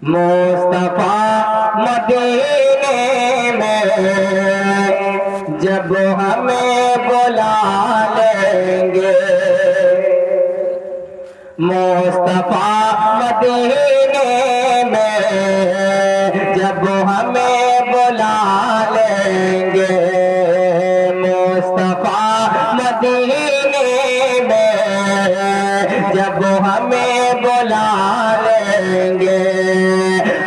مصطفیٰ مدینے میں جب ہمیں بلا لیں گے، مصطفیٰ مدینے میں جب ہمیں بلا لیں گے، مصطفیٰ مدینے میں جب ہمیں بلا لیں گے،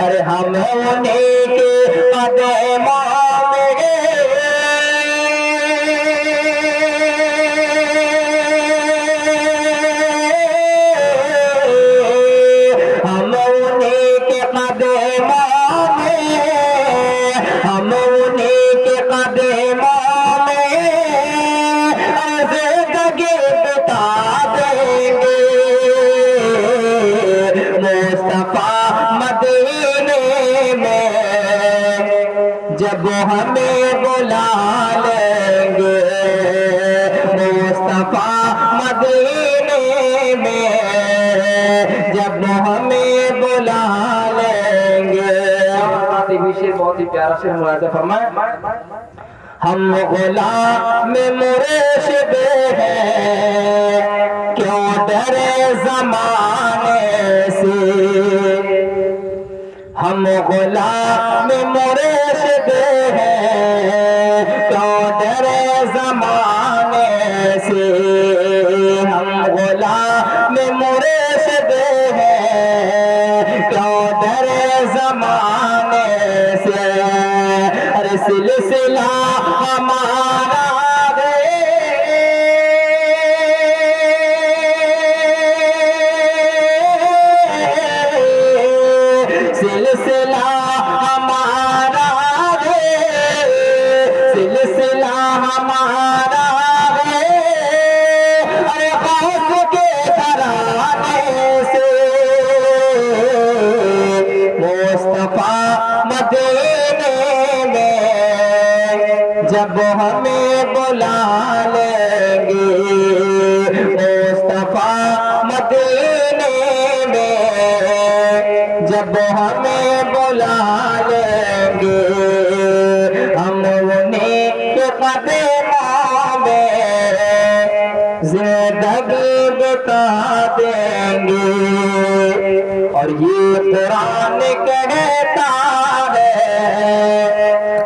ارے ہم انہیں کے قدموں میں ہم انہیں کے قدموں میں ہم انہیں کے قدموں میں زندگی بتا دیں گے، مصطفیٰ مدینے میں جب ہمیں بلا لیں گے، مصطفیٰ مدینے میں جب ہمیں بلا لیں گے۔ بہت ہی پیارا سے ہمارا فرمائے، ہم غلام مرشد ہیں کیوں ڈرے زمانے سے، ہم غلام مرشد ہیں کیوں ڈرے زمانے سے، ہم غلام مرشد ہیں کیوں ڈرے زمانے سے، ارے سلسلہ ہمارا سلسلہ ہمارا ہے، سلسلہ ہمارا ہے، ارے غوث کے گھرانے سے، مصطفیٰ مدینے میں جب ہمیں بلا لیں گے، مصطفیٰ مدینے میں جب ہمیں بلا لیں گے، ہم انہیں کے قدموں میں زندگی بتا دیں گے، اور یہ قرآن کہتا ہے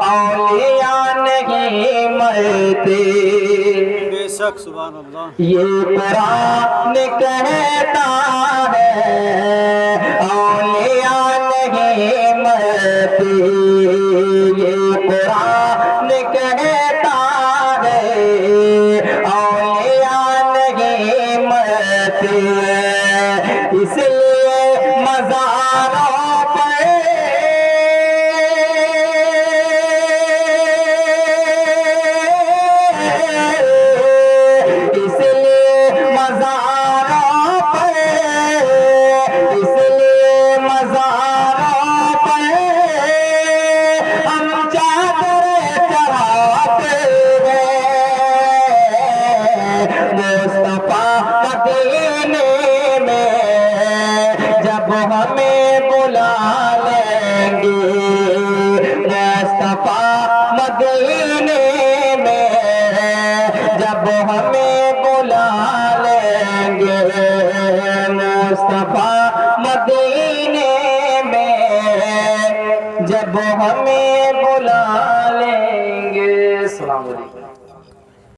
اولیاء نہیں مرتے، بے شک سبحان اللہ، یہ قرآن کہتا ہے اولیاء نہیں مرتے، یہ قرآن کہتا ہے اولیاء نہیں مرتے، اس لیے مزاروں پہ اس لیے مزاروں پہ اس لیے مزاروں پہ ہم چادر چڑھاتے ہیں، مصطفیٰ مدینے میں جب ہمیں بلا لیں گے، مصطفیٰ مدینے میں جب ہمیں بلا لیں گے، مصطفیٰ مدینے میں جب ہمیں بلا لیں گے۔ السلام علیکم۔